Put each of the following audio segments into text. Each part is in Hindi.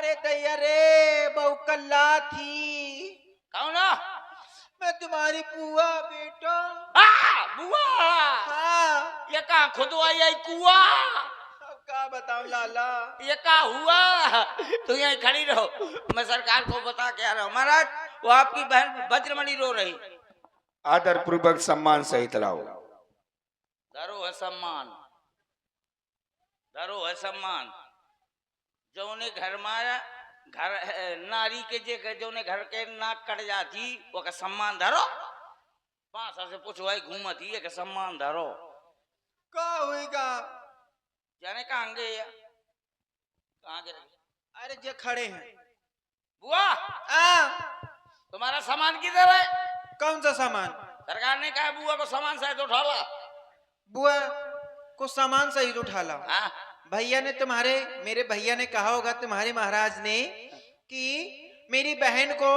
अरे दैया रे बहु कल्ला थी। कौन? मैं तुम्हारी बुआ बेटा। बुआ। हाँ। ये कहाँ खुदवाई आई कुआ? अब क्या बताऊं लाला। ये क्या हुआ? तू यहीं खड़ी रहो, मैं सरकार को बता के आ रहा हूँ। महाराज, वो आपकी बहन वज्रमणि रो रही। आदर पूर्वक सम्मान सहित लाओ। धरो है सम्मान, धरो है सम्मान। जो ने घर मारा घर नारी के जो ने घर के नाक कट जाती वो का सम्मान धरो। 5 साल से पूछवाई घूमती है कि सम्मान धरो। क्या होएगा? जाने कहाँ गए या कहाँ गिर गए? अरे जे खड़े हैं। बुआ, तुम्हारा सामान किधर है? कौन सा सामान? सरकार ने कहा बुआ को सामान सहित उठा ला। बुआ को सामान सहित उठा ला। हाँ? भैया ने मेरे भैया ने कहा होगा तुम्हारे महाराज ने कि मेरी बहन को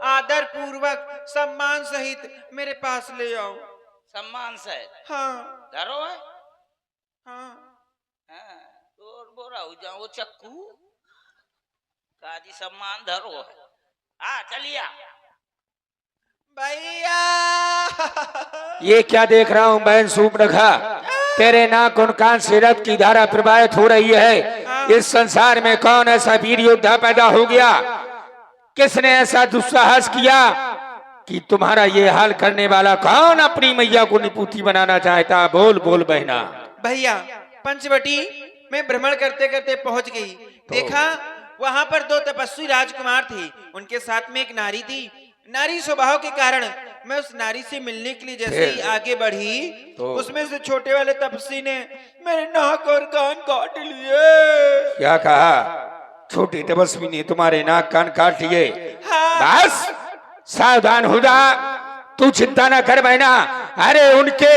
आदर पूर्वक सम्मान सहित मेरे पास ले आओ। सम्मान से? हाँ। धरो है? हाँ। हाँ, तो बोरा हो जाओ वो चक्कू काजी सम्मान धरो है। हाँ चलिए भैया। ये क्या देख रहा हूँ बहन सूपनखा, तेरे नाक उन कान से रक्त की धारा प्रवाहित हो रही है। इस संसार में कौन ऐसा वीर योद्धा पैदा हो गया? किसने ऐसा दुस्साहस किया कि तुम्हारा ये हाल करने वाला कौन अपनी मैया को निपुती बनाना चाहता? बोल बोल बहना। भैया पंचवटी में भ्रमण करते करते पहुंच गई। देखा वहां पर 2 तपस्वी राजकुमार थे, उनके साथ में एक नारी थी। नारी स्वभाव के कारण मैं उस नारी से मिलने के लिए जैसे ही आगे बढ़ी तो उसमें से छोटे वाले तपस्वी ने मेरे नाक और कान काट लिए। क्या कहा? छोटी तपस्वी ने तुम्हारे नाक कान काट लिए? हाँ। बस सावधान हो जा, तू चिंता ना कर बहना। अरे उनके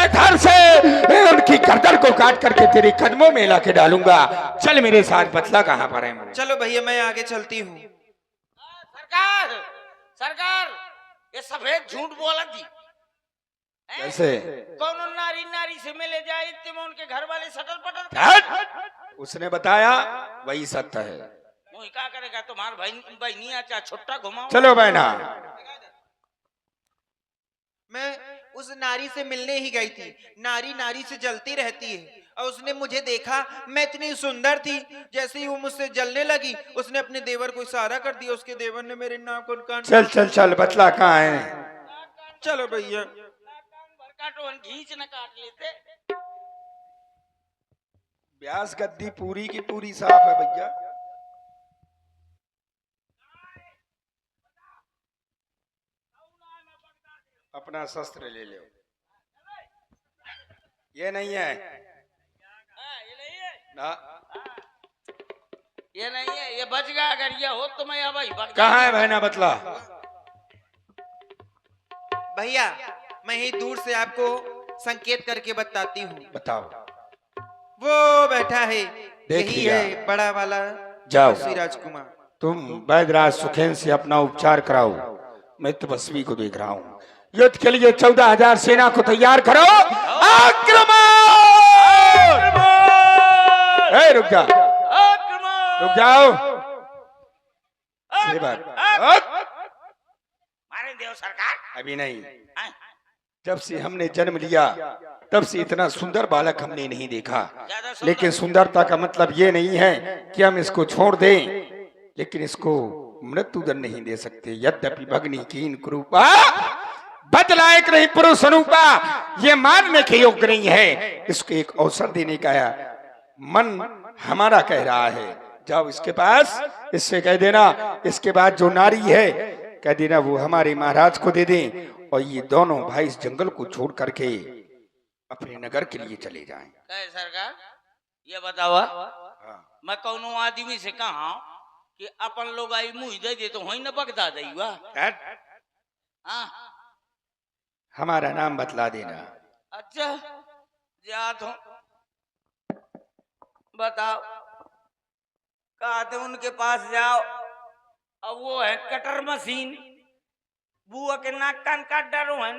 घर से उनकी गर्दन को काट करके तेरे कदमों में ला के डालूंगा। चल मेरे साथ, बतला कहाँ पर है? चलो भैया मैं आगे चलती हूँ। सरकार, सरकार, ये सफेद झूठ बोला थी। कैसे? कौन नारी से मिले जाए इतने में उनके घर वाले सटल पटल। उसने बताया वही सत्य है। मुझे क्या करेगा तुम्हारा बहनी अच्छा छुट्टा घुमाओ। चलो बहना। मैं उस नारी से मिलने ही गई थी। नारी से जलती रहती है और उसने मुझे देखा, मैं इतनी सुंदर थी। जैसे ही वो मुझसे जलने लगी उसने अपने देवर को इशारा कर दिया। उसके देवर ने मेरे नाक और कान। चल चल चल, बतला कहाँ है? चलो भैया। घींच न काट लेते। व्यास गद्दी पूरी की पूरी साफ है भैया। अपना शस्त्र ले लो। ये नहीं है ये नहीं है ना, ये नहीं है। ये बच गया। अगर ये हो तो मैं अब कहाँ है बहना? बतला भैया। मैं ही दूर से आपको संकेत करके बताती हूँ। बताओ। वो बैठा है, देख यही लिया। है बड़ा वाला जाओ श्री राजकुमार। तुम वैद्यराज सुखेन से अपना उपचार कराओ, मैं तपस्वी को देख रहा हूँ। युद्ध के लिए 14,000 सेना को तैयार करो। आक्रमण! रुक जा, रुक जाओ। मारे देव सरकार। अभी नहीं, जब से हमने जन्म लिया तब से इतना सुंदर बालक हमने नहीं देखा। लेकिन सुंदरता का मतलब ये नहीं है कि हम इसको छोड़ दें, लेकिन इसको मृत्यु दंड नहीं दे सकते। यद्यपि भगनी कीन कुरूपा बदला एक नहीं पुरुष अनुपा, ये मानने के योग्य नहीं है। इसको एक अवसर देने का मन हमारा कह रहा है। जाओ इसके पास, इससे कह देना इसके बाद जो नारी है कह देना वो हमारे महाराज को दे दें और ये दोनों भाई इस जंगल को छोड़ करके अपने नगर के लिए चले जाएं। सरकार ये बतावा, मैं कौनो आदमी से कहा कि अपन लोग आई मुँह दे दे तो वही न बगदा देगा। हमारा नाम बतला देना। अच्छा जात हूँ, बताओ। कहते उनके पास जाओ, अब वो है कटर मशीन। बुआ के नाक कान काट डालो है।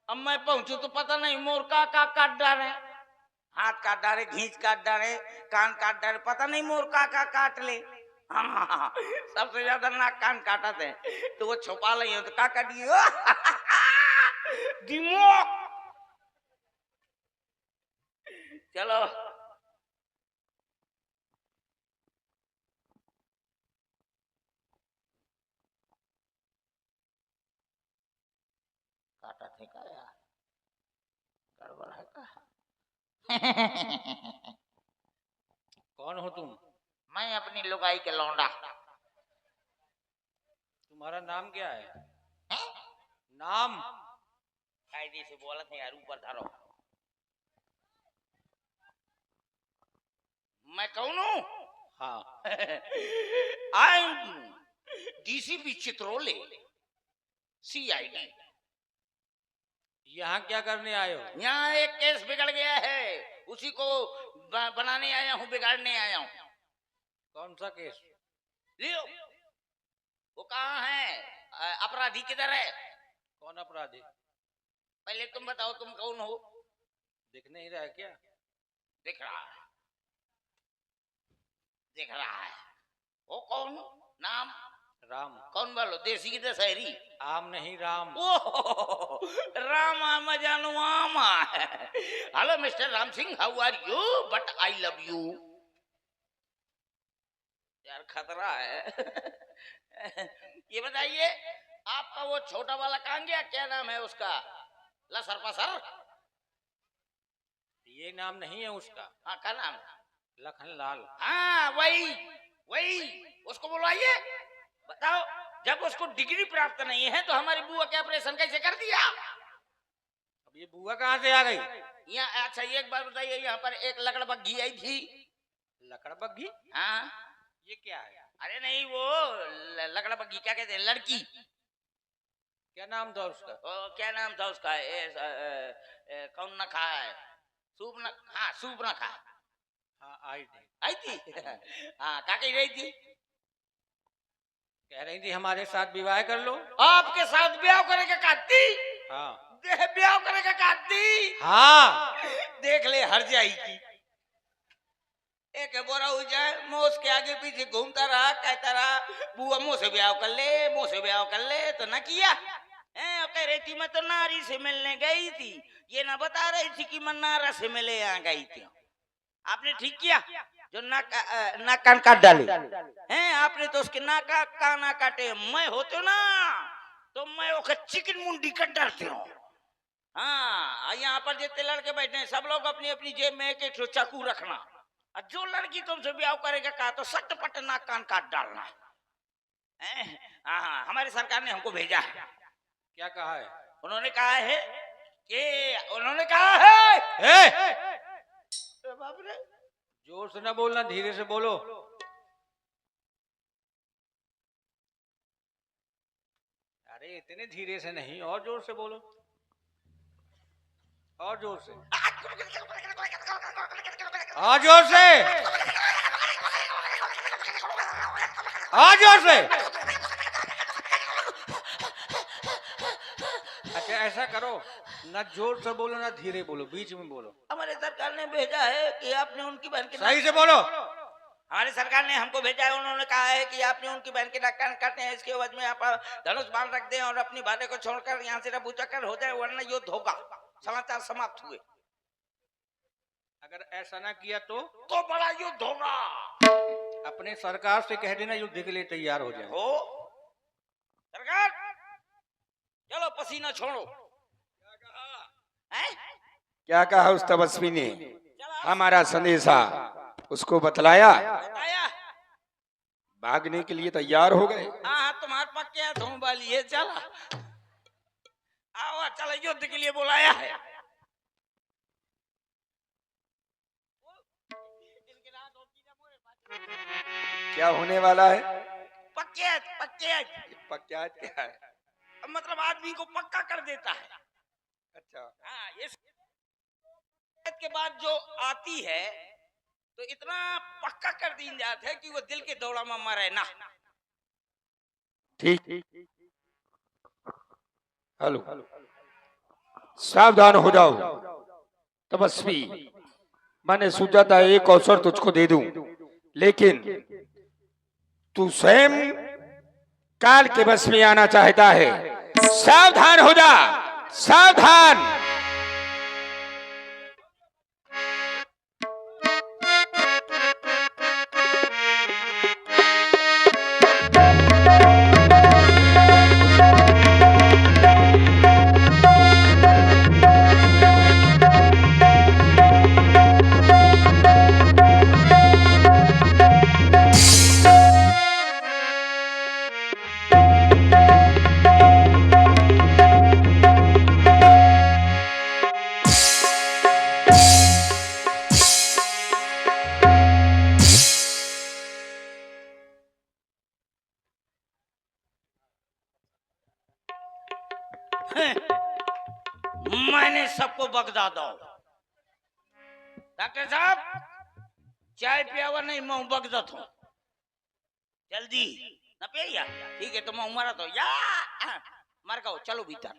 अब मैं पहुंचू तो पता नहीं मोर का काट डाले। हाथ काट डाले, घींच काट डाले, कान काट डाले, पता नहीं मोर का काट ले। हाँ, सबसे ज्यादा नाक कान काटते हैं तो वो छुपा ले तो का काट दियो दिमाग। चलो काटा थे का यार, गड़बड़ है का? कौन हो तुम? मैं अपनी लुगाई के लौंडा। तुम्हारा नाम क्या है? हैं? नाम? कायदे से बोला था यार, ऊपर धरो। मैं कौन हूँ? हाँ। I am DCP Chitrole, CID. यहाँ क्या करने आए हो? यहाँ एक केस बिगड़ गया है, उसी को बनाने आया हूँ, बिगाड़ने आया हूँ। कौन सा केस? लियो, वो कहाँ है? अपराधी किधर है? कौन अपराधी? पहले तुम बताओ, तुम कौन हो? दिख नहीं रहा है क्या? दिख रहा है, दिख रहा है। वो कौन? नाम? राम। कौन बोलो, देसी की दशहरी? आम नहीं राम। ओह, रामा मजानो आमा। Hello mister Ram Singh, how are you? But I love you. यार खतरा है। ये बताइए, आपका वो छोटा वाला कान गया, क्या नाम है उसका? लसर पसर? ये नाम नहीं है उसका। हाँ, क्या नाम? लखन लाल। हाँ, वही वही, उसको बुलवाइए। बताओ, जब उसको डिग्री प्राप्त नहीं है तो हमारी बुआ के ऑपरेशन कैसे कर दिया? अब ये बुआ कहाँ से आ गई? यहाँ अच्छा, एक बार बताइए, यहाँ पर एक लकड़ बग्घी आई थी। लकड़ बग्घी? हाँ, ये क्या है? अरे नहीं, वो लकड़ बग्घी क्या कहते हैं, लड़की। क्या नाम था उसका? क्या नाम था उसका? कौन नखा है? सूप न, हाँ सूप नखा। हाँ, आई थी। आई थी। हाँ, क्या कह रही थी? कह रही थी हमारे साथ विवाह कर लो। आपके साथ ब्याह करेगा काटती? हाँ। देह ब्याह करेगा काटती? हाँ। देख ले, हर जाएगी। एक बोरा हो जाए, मोस के आगे पीछे घूमता रहा, कहता रहा बुआ मुँह से ब्याह कर ले, मुँह से ब्याह कर ले, तो न किया। कह रही थी मैं तो नारी से मिलने गई थी, ये ना बता रही थी कि मैं नारा से मिले यहाँ गई थी। आपने ठीक किया जो नाक कान काट डाले हैं। आपने तो उसके नाक काना काटे। मैं होते ना तो मैं ओके चिकन मुंडी कट डालते हूँ। हाँ, यहाँ पर जितने लड़के बैठे हैं सब लोग अपनी अपनी जेब में एक एक चाकू रखना, और जो लड़की तुमसे ब्याह करेगा कहा तो सट पट नाक कान काट डालना। हाँ, हमारी सरकार ने हमको भेजा है। क्या कहा है? उन्होंने कहा है कि उन्होंने कहा है बाप रे, जोर से ना बोलना, धीरे से बोलो। अरे इतने धीरे से नहीं, और जोर से बोलो, और जोर से, और जोर से, और जोर से। अच्छा ऐसा करो, ना जोर से बोलो ना धीरे बोलो, बीच में बोलो। हमारे सरकार ने भेजा है कि आपने उनकी बहन के सही से बोलो। हमारी सरकार ने हमको भेजा है, उन्होंने कहा है कि आपने उनकी बहन के नाक कान काटने हैं, इसके एवज में आप धनुष बांध रख दें और अपनी भाले को छोड़कर यहाँ से रबू चक्कर हो जाए, वरना युद्ध होगा। समाचार समाप्त हुए। अगर ऐसा ना किया तो बड़ा युद्ध होगा। अपने सरकार से कह देना युद्ध के लिए तैयार हो जाए। हो सरकार, चलो पसीना छोड़ो। क्या कहा उस तपस्वी ने? हमारा संदेशा उसको बतलाया, बताया, भागने के लिए तैयार हो गए। हाँ, तुम्हारे पास क्या धूम वाली है, चला आओ, चलो युद्ध के लिए बुलाया है। क्या होने वाला है? पक्के पक्के क्या है? मतलब आदमी को पक्का कर देता है। अच्छा, हाँ, इस के बाद जो आती है तो इतना पक्का कर दी जाता है कि वो दिल के दौड़ा में मरे ना। ठीक। हेलो, सावधान हो जाओ तपस्वी, मैंने सोचा था एक अवसर तुझको दे दूं, लेकिन तू स्वयं काल के बस में आना चाहता है। सावधान हो जा, सावधान। मैंने सबको बगदा दो। डॉक्टर साहब चाय पियावा नहीं, मैं बगदत हूँ। जल्दी न पिया। ठीक है तो मैं मरा तो या मर गो, चलो भीतर।